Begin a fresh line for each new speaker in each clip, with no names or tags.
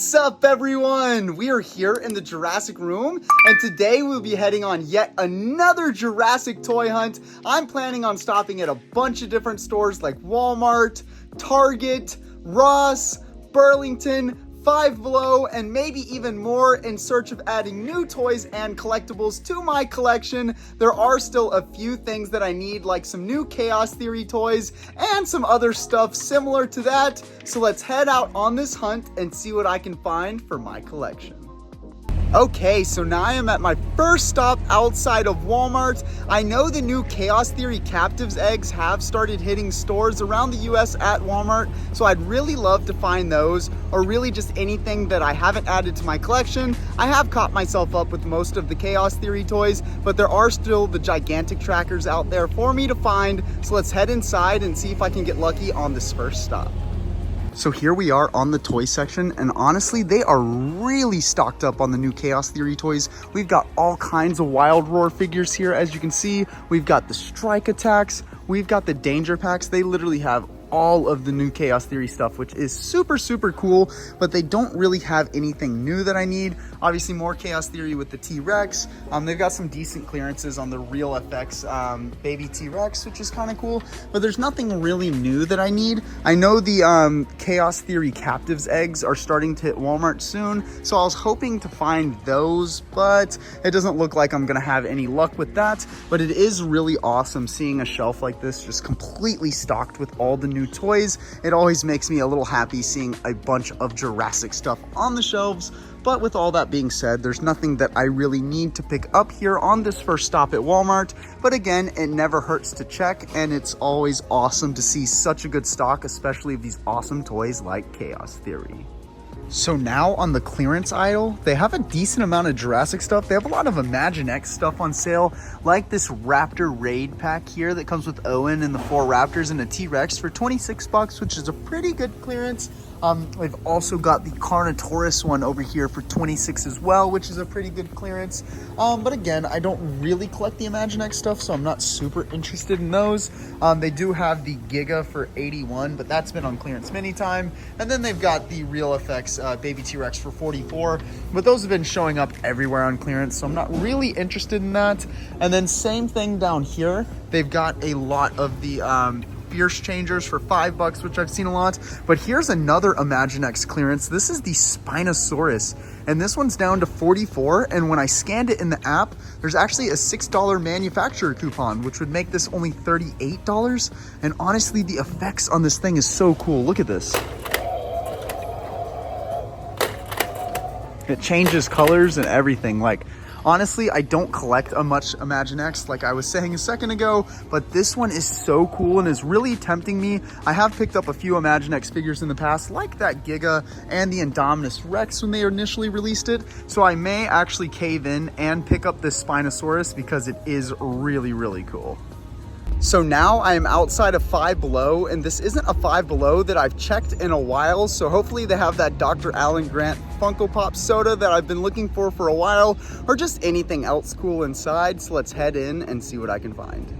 What's up, everyone? We are here in the Jurassic room, and today we'll be heading on yet another Jurassic toy hunt. I'm planning on stopping at a bunch of different stores like Walmart, Target, Ross, Burlington, Five Below, and maybe even more in search of adding new toys and collectibles to my collection. There are still a few things that I need, like some new Chaos Theory toys and some other stuff similar to that. So let's head out on this hunt and see what I can find for my collection. Okay, so now I am at my first stop outside of Walmart. I know the new Chaos Theory Captives eggs have started hitting stores around the US at Walmart, so I'd really love to find those, or really just anything that I haven't added to my collection. I have caught myself up with most of the Chaos Theory toys, but there are still the gigantic trackers out there for me to find, so let's head inside and see if I can get lucky on this first stop. So here we are on the toy section, and honestly, they are really stocked up on the new Chaos Theory toys. We've got all kinds of Wild Roar figures here, as you can see. We've got the Strike Attacks, we've got the Danger Packs. They literally have all of the new Chaos Theory stuff, which is super cool, but they don't really have anything new that I need. Obviously more Chaos Theory with the T-Rex. They've got some decent clearances on the Real FX baby T-Rex, which is kind of cool, but there's nothing really new that I need. I know the Chaos Theory Captives eggs are starting to hit Walmart soon, so I was hoping to find those, but it doesn't look like I'm gonna have any luck with that. But it is really awesome seeing a shelf like this just completely stocked with all the new toys. It always makes me a little happy seeing a bunch of Jurassic stuff on the shelves. But with all that being said, there's nothing that I really need to pick up here on this first stop at Walmart. But again, it never hurts to check, and it's always awesome to see such a good stock, especially of these awesome toys like Chaos Theory. So now on the clearance aisle, they have a decent amount of Jurassic stuff. They have a lot of Imaginext stuff on sale, like this Raptor Raid pack here that comes with Owen and the 4 Raptors and a T-Rex for 26 bucks, which is a pretty good clearance. We've also got the Carnotaurus one over here for 26 as well, which is a pretty good clearance. But again, I don't really collect the Imaginext stuff, so I'm not super interested in those. They do have the Giga for 81, but that's been on clearance many times. And then they've got the Real FX baby T-Rex for 44, but those have been showing up everywhere on clearance, so I'm not really interested in that. And then same thing down here. They've got a lot of the Fierce Changers for 5 bucks, which I've seen a lot. But here's another Imaginext clearance. This is the Spinosaurus, and this one's down to 44. And when I scanned it in the app, there's actually a $6 manufacturer coupon, which would make this only $38. And honestly, the effects on this thing is so cool. Look at this. It changes colors and everything. Like, honestly, I don't collect much Imaginext, like I was saying a second ago, but this one is so cool and is really tempting me. I have picked up a few Imaginext figures in the past, like that Giga and the Indominus Rex when they initially released it, so I may actually cave in and pick up this Spinosaurus because it is really cool. So now I am outside of Five Below, and this isn't a Five Below that I've checked in a while, so hopefully they have that Dr. Alan Grant Funko Pop soda that I've been looking for a while, or just anything else cool inside. So let's head in and see what I can find.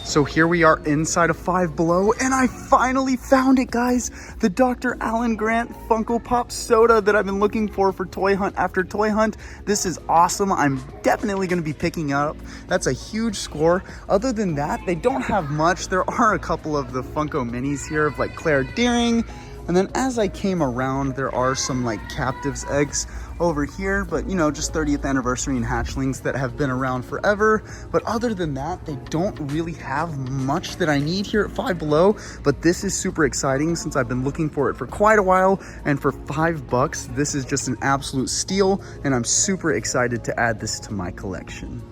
So here we are inside of Five Below, and I finally found it, guys. The Dr. Alan Grant Funko Pop soda that I've been looking for toy hunt after toy hunt. This is awesome. I'm definitely going to be picking up. That's a huge score. Other than that, they don't have much. There are a couple of the Funko minis here of like Claire Deering. And then as I came around, there are some like Captives eggs over here, but you know, just 30th anniversary and hatchlings that have been around forever. But other than that, they don't really have much that I need here at Five Below. But this is super exciting since I've been looking for it for quite a while, and for 5 bucks, this is just an absolute steal, and I'm super excited to add this to my collection.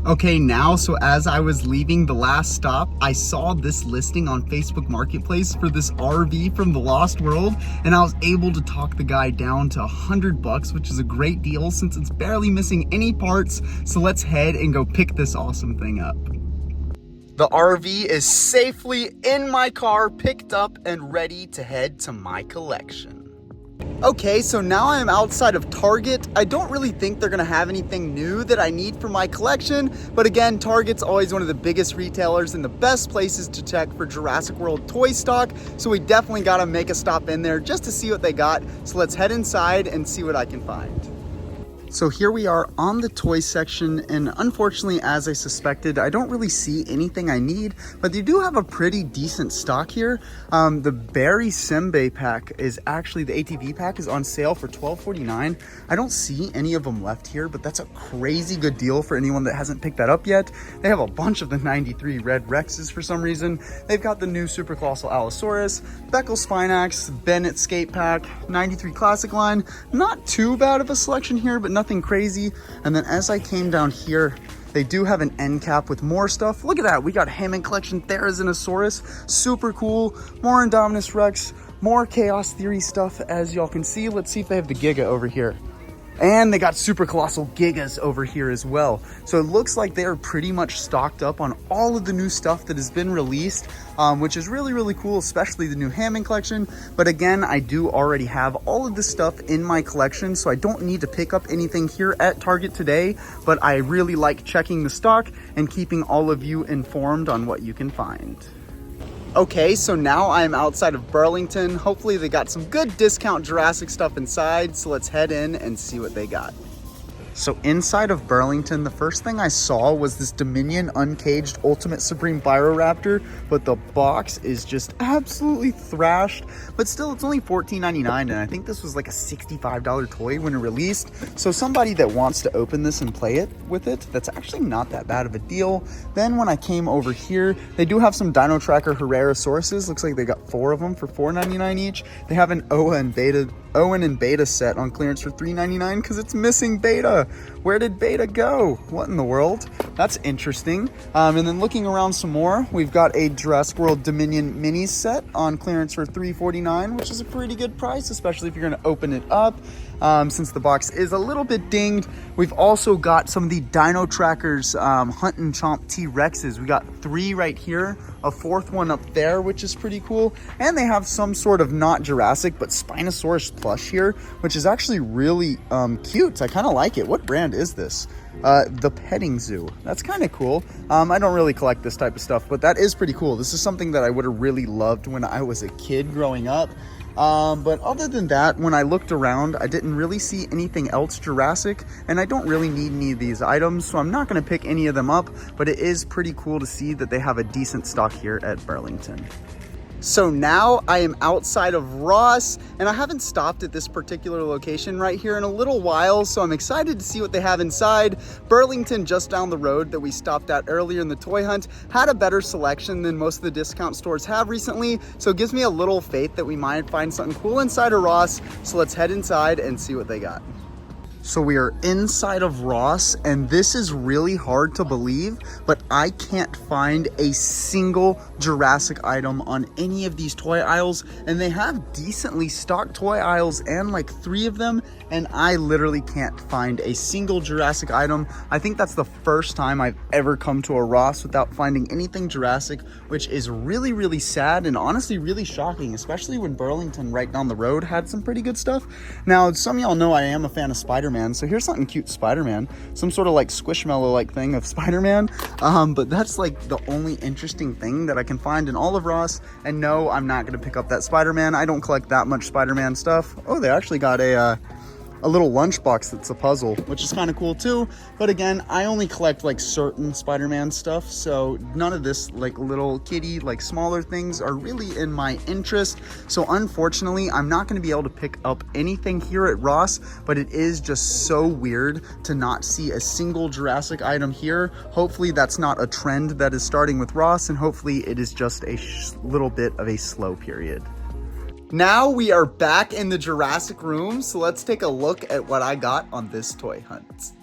Okay, now, so as I was leaving the last stop, I saw this listing on Facebook Marketplace for this RV from the Lost World, and I was able to talk the guy down to 100 bucks, which is a great deal since it's barely missing any parts. So let's head and go pick this awesome thing up. The RV is safely in my car, picked up and ready to head to my collection. Okay, so now I am outside of Target. I don't really think they're gonna have anything new that I need for my collection, but again, Target's always one of the biggest retailers and the best places to check for Jurassic World toy stock, so we definitely gotta make a stop in there just to see what they got. So let's head inside and see what I can find. So here we are on the toy section, and unfortunately, as I suspected, I don't really see anything I need, but they do have a pretty decent stock here. The Barry Sembe pack is actually, the ATV pack is on sale for $12.49. I don't see any of them left here, but that's a crazy good deal for anyone that hasn't picked that up yet. They have a bunch of the 93 Red Rexes for some reason. They've got the new Super Colossal Allosaurus, Beckel Spinax, Bennett Skate Pack, 93 Classic line. Not too bad of a selection here, but nothing crazy. And then as I came down here, they do have an end cap with more stuff. Look at that, we got Hammond Collection Therizinosaurus, super cool. More Indominus Rex, more Chaos Theory stuff as y'all can see. Let's see if they have the Giga over here. And they got Super Colossal Gigas over here as well. So it looks like they are pretty much stocked up on all of the new stuff that has been released, which is really, really cool, especially the new Hammond collection. But again, I do already have all of this stuff in my collection, so I don't need to pick up anything here at Target today, but I really like checking the stock and keeping all of you informed on what you can find. Okay, so now I'm outside of Burlington. Hopefully they got some good discount Jurassic stuff inside, so let's head in and see what they got. So inside of Burlington, the first thing I saw was this Dominion Uncaged Ultimate Supreme Bioraptor, but the box is just absolutely thrashed. But still, it's only $14.99, and I think this was like a $65 toy when it released. So somebody that wants to open this and play it with it, that's actually not that bad of a deal. Then when I came over here, they do have some Dino Tracker Herrerasauruses. Looks like they got 4 of them for $4.99 each. They have an Owen and Beta set on clearance for $3.99 because it's missing Beta. Where did Beta go? What in the world? That's interesting. And then looking around some more, we've got a Jurassic World Dominion Minis set on clearance for $3.49, which is a pretty good price, especially if you're going to open it up. Since the box is a little bit dinged. We've also got some of the Dino Trackers Hunt and Chomp T-Rexes. We got 3 right here, a 4th one up there, which is pretty cool. And they have some sort of not Jurassic, but Spinosaurus plush here, which is actually really cute. I kind of like it. What brand is this? The Petting Zoo. That's kind of cool. I don't really collect this type of stuff, but that is pretty cool. This is something that I would have really loved when I was a kid growing up. But other than that, when I looked around, I didn't really see anything else Jurassic, and I don't really need any of these items, so I'm not going to pick any of them up, but it is pretty cool to see that they have a decent stock here at Burlington. So now I am outside of Ross, and I haven't stopped at this particular location right here in a little while, so I'm excited to see what they have inside. Burlington, just down the road that we stopped at earlier in the toy hunt, had a better selection than most of the discount stores have recently, so it gives me a little faith that we might find something cool inside of Ross. So let's head inside and see what they got. So we are inside of Ross, and this is really hard to believe, but I can't find a single Jurassic item on any of these toy aisles, and they have decently stocked toy aisles and like 3 of them, and I literally can't find a single Jurassic item. I think that's the first time I've ever come to a Ross without finding anything Jurassic, which is really, really sad and honestly really shocking, especially when Burlington right down the road had some pretty good stuff. Now, some of y'all know I am a fan of Spider-Man, so here's something cute Spider-Man, some sort of like Squishmallow like thing of Spider-Man, but that's like the only interesting thing that I can find in all of Ross. And no, I'm not going to pick up that Spider-Man. I don't collect that much Spider-Man stuff. Oh, they actually got a little lunchbox that's a puzzle, which is kind of cool too. But again, I only collect like certain Spider-Man stuff, so none of this like little kitty, like smaller things are really in my interest. So unfortunately, I'm not going to be able to pick up anything here at Ross, but it is just so weird to not see a single Jurassic item here. Hopefully that's not a trend that is starting with Ross, and hopefully it is just a little bit of a slow period. Now we are back in the Jurassic room, so let's take a look at what I got on this toy hunt.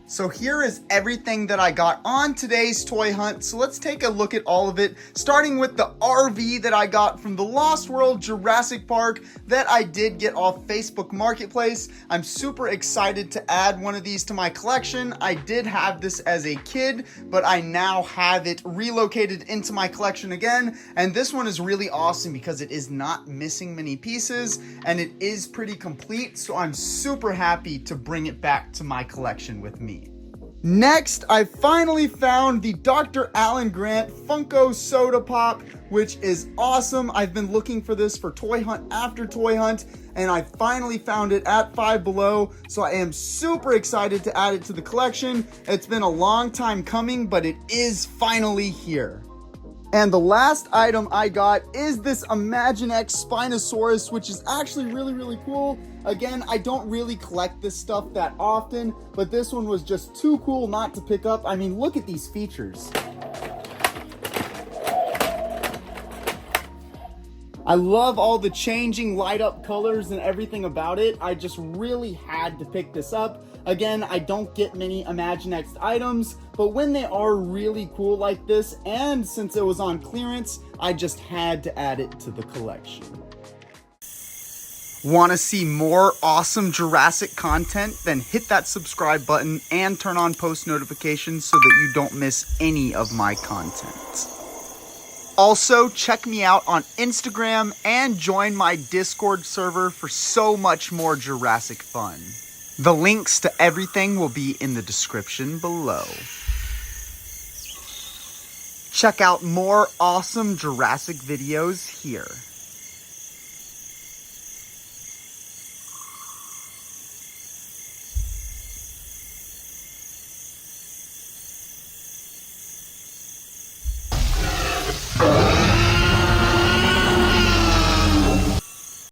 So here is everything that I got on today's toy hunt. So let's take a look at all of it, starting with the RV that I got from the Lost World Jurassic Park that I did get off Facebook Marketplace. I'm super excited to add one of these to my collection. I did have this as a kid, but I now have it relocated into my collection again. And this one is really awesome because it is not missing many pieces and it is pretty complete. So I'm super happy to bring it back to my collection with me. Next, I finally found the Dr. Alan Grant Funko Soda Pop, which is awesome. I've been looking for this for toy hunt after toy hunt, and I finally found it at Five Below, so I am super excited to add it to the collection. It's been a long time coming, but it is finally here. And the last item I got is this Imaginext Spinosaurus, which is actually really cool. Again, I don't really collect this stuff that often, but this one was just too cool not to pick up. I mean, look at these features. I love all the changing light up colors and everything about it. I just really had to pick this up. Again, I don't get many Imaginext items, but when they are really cool like this, and since it was on clearance, I just had to add it to the collection. Want to see more awesome Jurassic content? Then hit that subscribe button and turn on post notifications so that you don't miss any of my content. Also, check me out on Instagram and join my Discord server for so much more Jurassic fun. The links to everything will be in the description below. Check out more awesome Jurassic videos here.